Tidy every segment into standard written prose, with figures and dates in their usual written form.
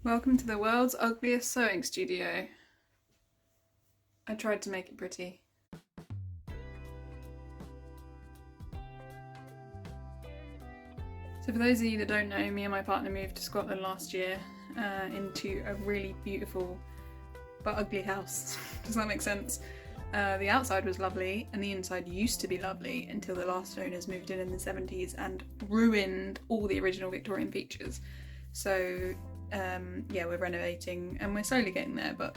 Welcome to the world's ugliest sewing studio. I tried to make it pretty. So for those of you that don't know, me and my partner moved to Scotland last year into a really beautiful but ugly house. Does that make sense? The outside was lovely and the inside used to be lovely until the last owners moved in the 70s and ruined all the original Victorian features. So yeah, we're renovating and we're slowly getting there, but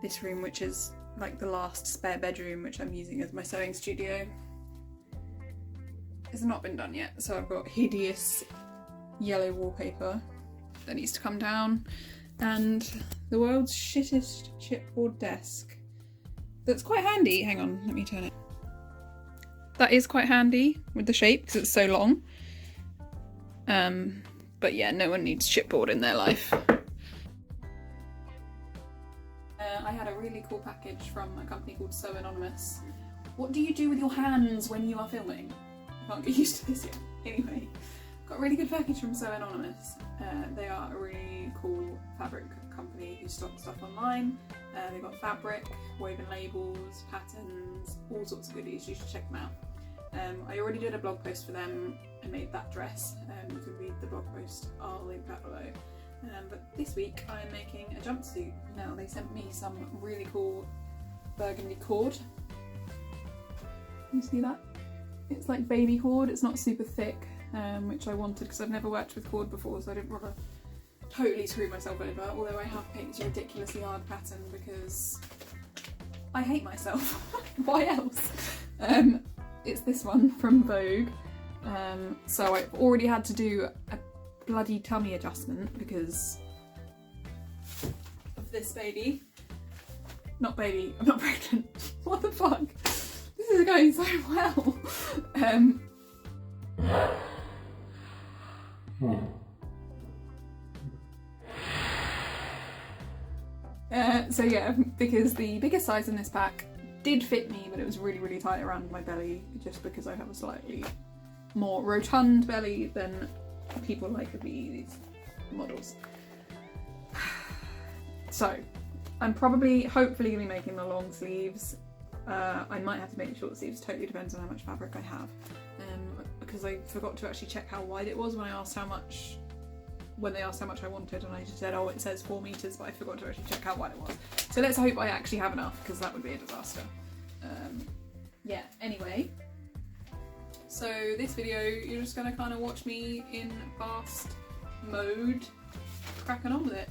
this room, which is like the last spare bedroom, which I'm using as my sewing studio, has not been done yet. So I've got hideous yellow wallpaper that needs to come down and the world's shittest chipboard desk that's quite handy. Hang on, let me turn it. That is quite handy with the shape because it's so long. But yeah, no one needs chipboard in their life. I had a really cool package from a company called Sew Anonymous. What do you do with your hands when you are filming? I can't get used to this yet. Anyway, got a really good package from Sew Anonymous. They are a really cool fabric company who stock stuff online. They've got fabric, woven labels, patterns, all sorts of goodies. You should check them out. I already did a blog post for them. I made that dress. You can read the blog post, I'll link that below. But this week I'm making a jumpsuit. Now they sent me some really cool burgundy cord. You see that? It's like baby cord, it's not super thick, which I wanted because I've never worked with cord before, so I didn't want to totally screw myself over, although I have picked a ridiculously hard pattern because I hate myself. Why else? It's this one from Vogue. So I've already had to do a bloody tummy adjustment because of this baby. Not baby, I'm not pregnant. What the fuck? This is going so well. So yeah, because the biggest size in this pack did fit me, but it was really, really tight around my belly just because I have a slightly more rotund belly than people like with me, these models. So I'm probably, hopefully gonna be making the long sleeves. I might have to make the short sleeves, totally depends on how much fabric I have. Because I forgot to actually check how wide it was when I asked how much, when they asked how much I wanted, and I just said, oh, it says 4 meters, but I forgot to actually check how wide it was. So let's hope I actually have enough, because that would be a disaster. Yeah, anyway. So this video, you're just gonna kind of watch me in fast mode, cracking on with it.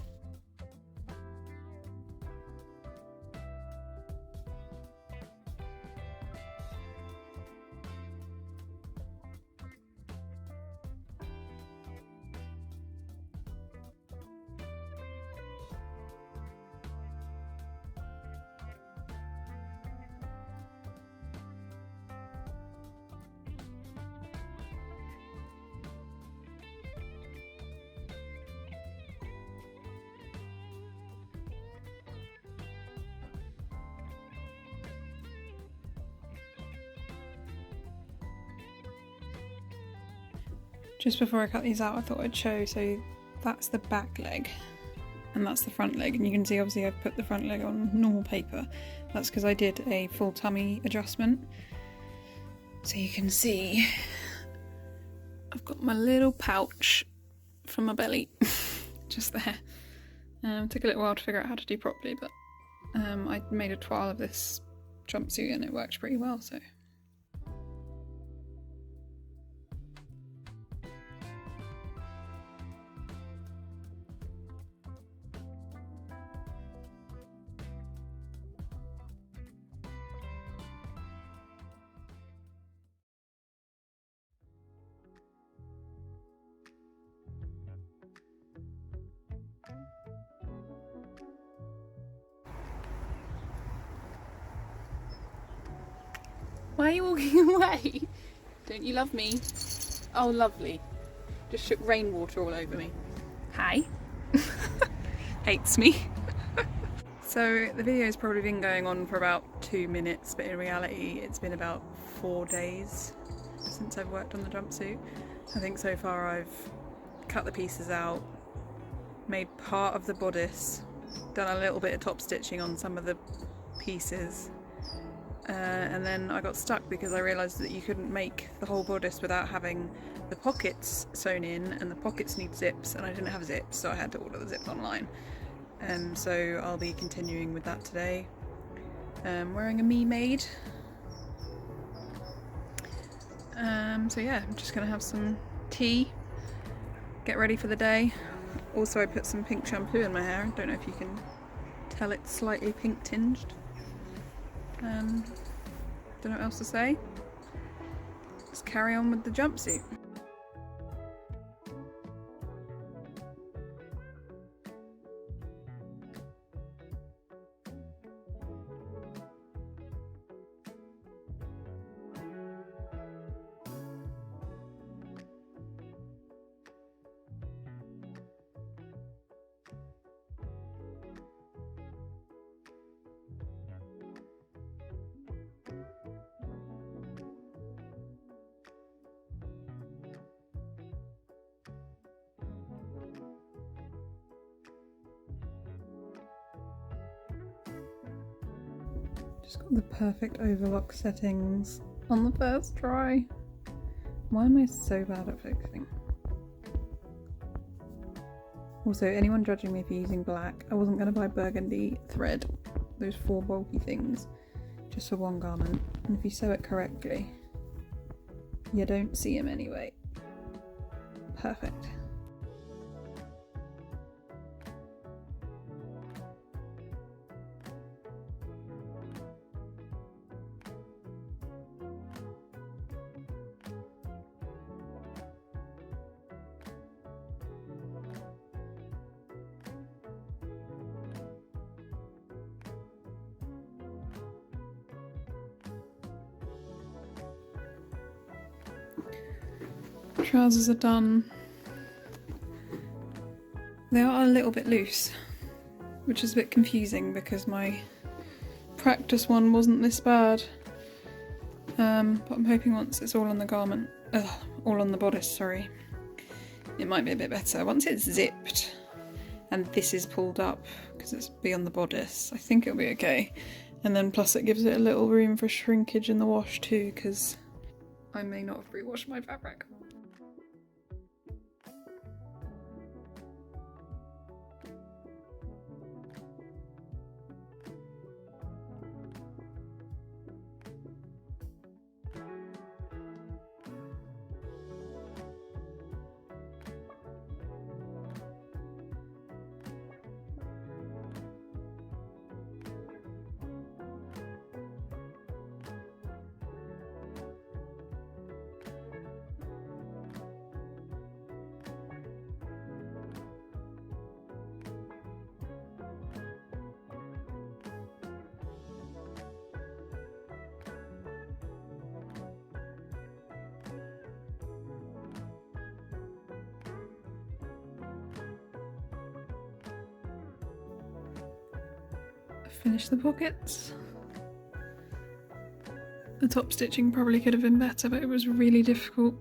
Just before I cut these out, I thought I'd show, so that's the back leg and that's the front leg, and you can see obviously I've put the front leg on normal paper. That's because I did a full tummy adjustment. So you can see I've got my little pouch for my belly just there. Took a little while to figure out how to do properly, but I made a toile of this jumpsuit and it worked pretty well, so. Why are you walking away? Don't you love me? Oh, lovely. Just shook rainwater all over me. Hi. Hates me. So the video has probably been going on for about 2 minutes, but in reality it's been about 4 days since I've worked on the jumpsuit. I think so far I've cut the pieces out, made part of the bodice, done a little bit of top stitching on some of the pieces, and then I got stuck because I realised that you couldn't make the whole bodice without having the pockets sewn in, and the pockets need zips, and I didn't have zips, so I had to order the zips online. So I'll be continuing with that today. Wearing a me made. So yeah, I'm just gonna have some tea, get ready for the day. Also, I put some pink shampoo in my hair. Don't know if you can tell it's slightly pink tinged. Don't know what else to say. Let's carry on with the jumpsuit. Just got the perfect overlock settings on the first try. Why am I so bad at focusing? Also, anyone judging me for using black, I wasn't going to buy burgundy thread, those 4 bulky things, just for one garment. And if you sew it correctly, you don't see them anyway. Perfect. Trousers are done. They are a little bit loose, which is a bit confusing because my practice one wasn't this bad. But I'm hoping once it's all on the garment, all on the bodice, sorry, it might be a bit better. Once it's zipped and this is pulled up because it's beyond the bodice, I think it'll be okay. And then plus it gives it a little room for shrinkage in the wash too, because I may not have pre-washed my fabric. Finish the pockets. The top stitching probably could have been better, but it was really difficult.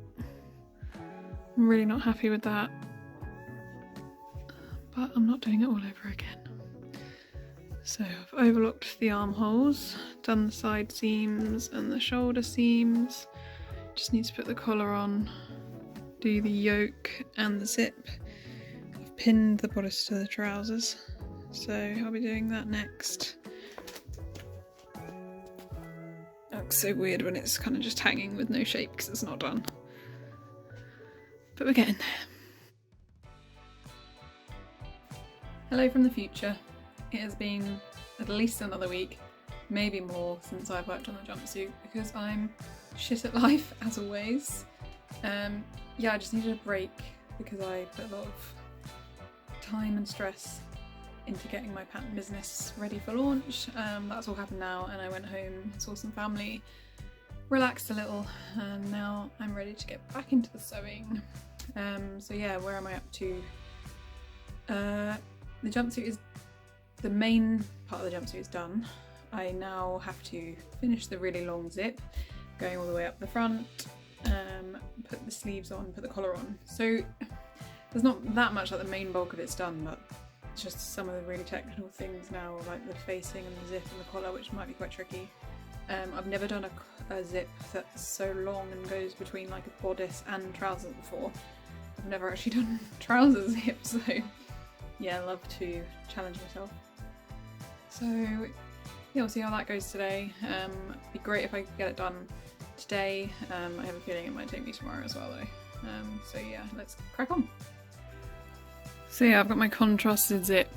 I'm really not happy with that. But I'm not doing it all over again. So I've overlocked the armholes, done the side seams and the shoulder seams. Just need to put the collar on, do the yoke and the zip. I've pinned the bodice to the trousers, so I'll be doing that next. It looks so weird when it's kind of just hanging with no shape because it's not done. But we're getting there. Hello from the future. It has been at least another week, maybe more, since I've worked on the jumpsuit because I'm shit at life, as always. Yeah, I just needed a break because I put a lot of time and stress into getting my pattern business ready for launch. That's all happened now, and I went home, saw some family, relaxed a little, and now I'm ready to get back into the sewing. So yeah, where am I up to? The jumpsuit is, the main part of the jumpsuit is done. I now have to finish the really long zip, going all the way up the front, put the sleeves on, put the collar on. So There's not that much, like the main bulk of it's done, but it's just some of the really technical things now, like the facing and the zip and the collar, which might be quite tricky. I've never done a zip that's so long and goes between like a bodice and trousers before. I've never actually done trouser zips, so yeah, I love to challenge myself. So yeah, we'll see how that goes today. It'd be great if I could get it done today. I have a feeling it might take me tomorrow as well though. So yeah, let's crack on. So yeah, I've got my contrasted zip,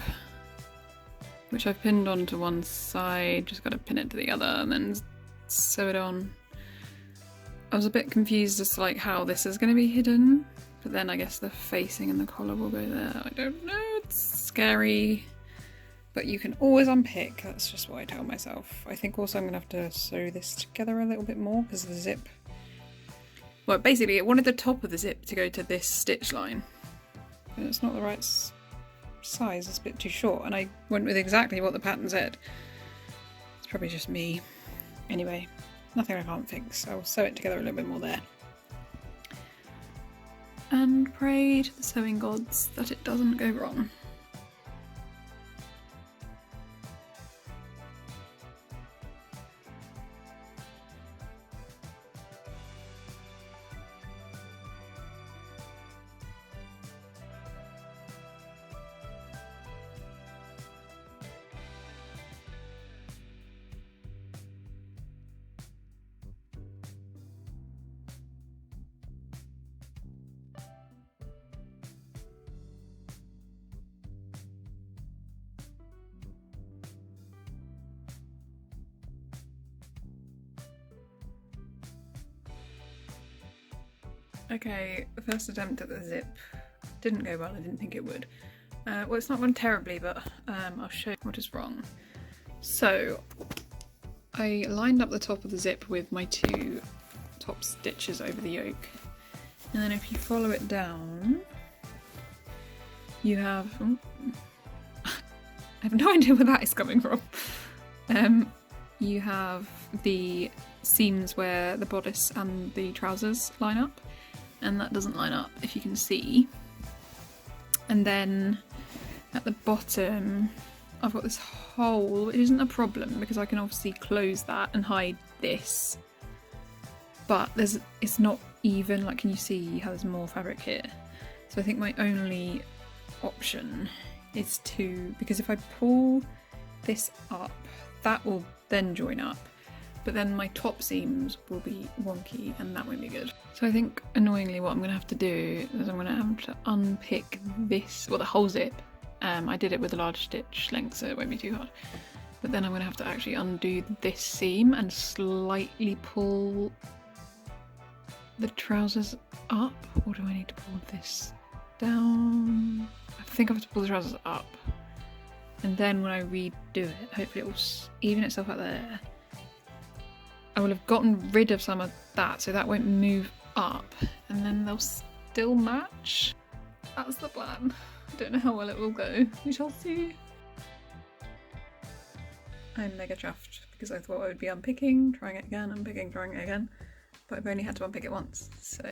which I've pinned onto one side, just got to pin it to the other and then sew it on. I was a bit confused as to like how this is going to be hidden, but then I guess the facing and the collar will go there. I don't know, it's scary, but you can always unpick. That's just what I tell myself. I think also I'm going to have to sew this together a little bit more because the zip... Well, basically it wanted the top of the zip to go to this stitch line, and it's not the right size, it's a bit too short, and I went with exactly what the pattern said. It's probably just me. Anyway, nothing I can't fix. I'll sew it together a little bit more there. And pray to the sewing gods that it doesn't go wrong. Okay, the first attempt at the zip didn't go well. I didn't think it would. Well, it's not gone terribly, but I'll show you what is wrong. So I lined up the top of the zip with my two top stitches over the yoke, and then if you follow it down, you have... I have no idea where that is coming from. You have the seams where the bodice and the trousers line up, and that doesn't line up, if you can see. And then at the bottom I've got this hole, which isn't a problem because I can obviously close that and hide this, but it's not even, like, can you see how there's more fabric here? So I think my only option is to, because if I pull this up, that will then join up, but then my top seams will be wonky and that won't be good. So I think, annoyingly, what I'm going to have to do is I'm going to have to unpick this, well, the whole zip. I did it with a large stitch length, so it won't be too hard. But then I'm going to have to actually undo this seam and slightly pull the trousers up. Or do I need to pull this down? I think I have to pull the trousers up. And then when I redo it, hopefully it will even itself out there. I will have gotten rid of some of that, so that won't move up, and then they'll still match. That's the plan. I don't know how well it will go. We shall see. I'm mega chuffed because I thought I would be unpicking, trying it again, unpicking, trying it again, but I've only had to unpick it once. So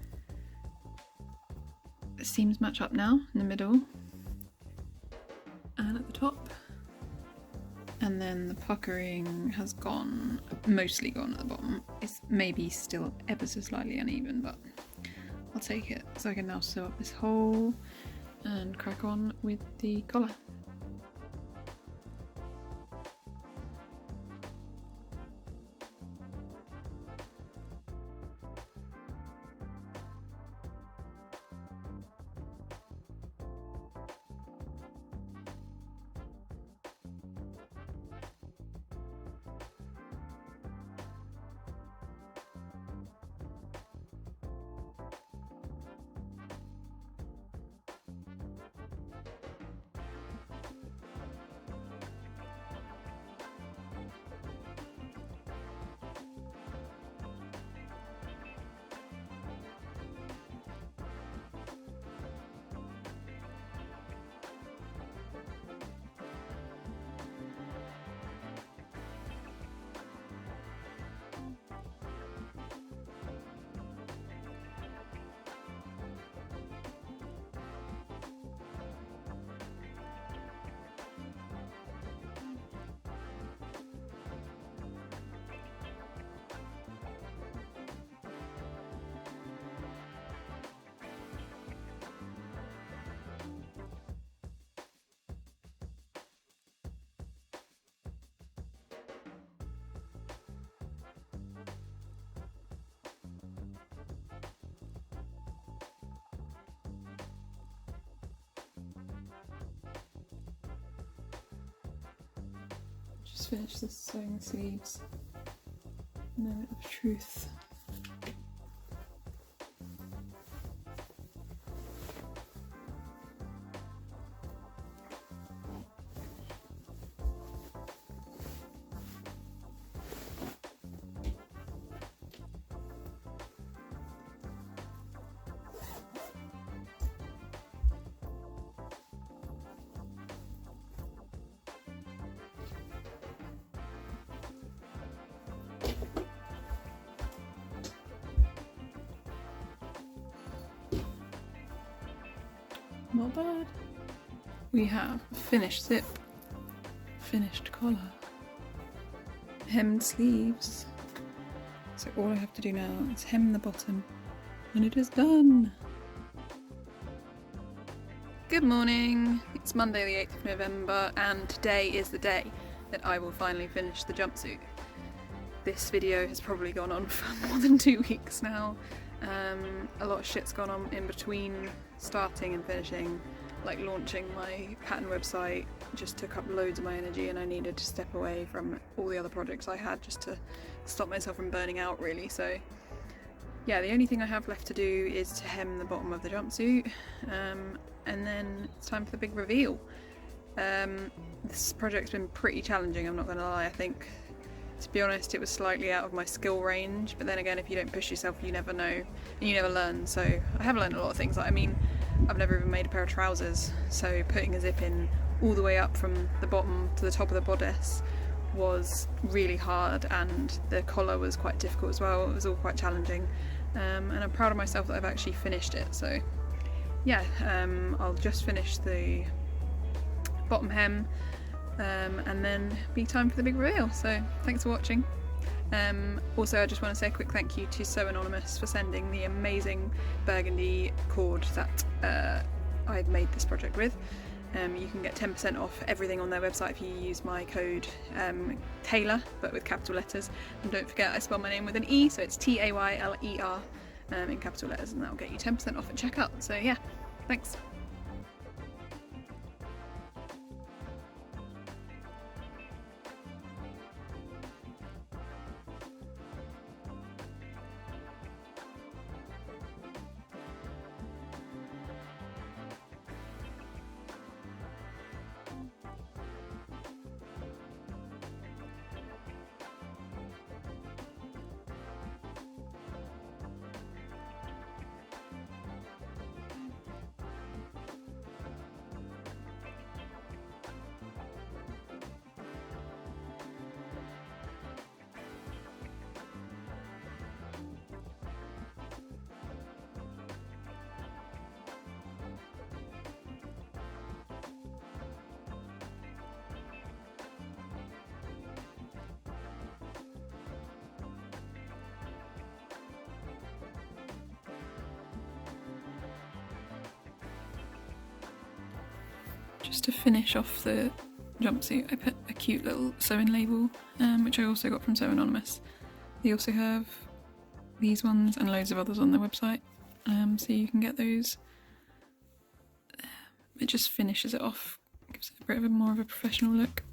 the seams match up now in the middle and at the top. And then the puckering has gone, mostly gone at the bottom. It's maybe still ever so slightly uneven, but I'll take it. So I can now sew up this hole and crack on with the collar. just finished this sewing the sleeves. Moment of truth. Not bad. We have finished zip, finished collar, hemmed sleeves. So all I have to do now is hem the bottom and it is done. Good morning. It's Monday the 8th of November and today is the day that I will finally finish the jumpsuit. This video has probably gone on for more than 2 weeks now. A lot of shit's gone on in between starting and finishing, like launching my pattern website just took up loads of my energy and I needed to step away from all the other projects I had just to stop myself from burning out really. So yeah, the only thing I have left to do is to hem the bottom of the jumpsuit and then it's time for the big reveal. This project's been pretty challenging, I'm not gonna lie. I think, to be honest, it was slightly out of my skill range, but then again, if you don't push yourself, you never know and you never learn. So I have learned a lot of things. I mean, I've never even made a pair of trousers, so putting a zip in all the way up from the bottom to the top of the bodice was really hard, and the collar was quite difficult as well. It was all quite challenging, and I'm proud of myself that I've actually finished it. So yeah, I'll just finish the bottom hem and then be time for the big reveal. So thanks for watching. Also, I just want to say a quick thank you to Sew Anonymous for sending the amazing burgundy cord that I've made this project with. You can get 10% off everything on their website if you use my code Taylor, but with capital letters. And don't forget, I spell my name with an E, so it's Tayler in capital letters, and that'll get you 10% off at checkout. So yeah, thanks. Just to finish off the jumpsuit, I put a cute little sewing label, which I also got from Sew Anonymous. They also have these ones and loads of others on their website, so you can get those. It just finishes it off, gives it a bit of more of a professional look.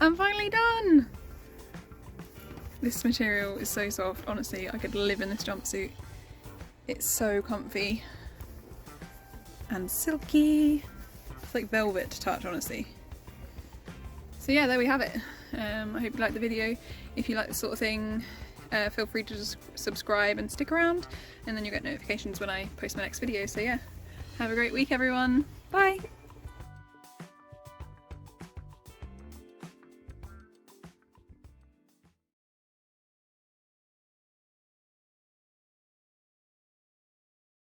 I'm finally done! This material is so soft, honestly, I could live in this jumpsuit. It's so comfy and silky. It's like velvet to touch, honestly. So yeah, there we have it. I hope you liked the video. If you like this sort of thing, feel free to just subscribe and stick around, and then you'll get notifications when I post my next video. So yeah, have a great week everyone, bye!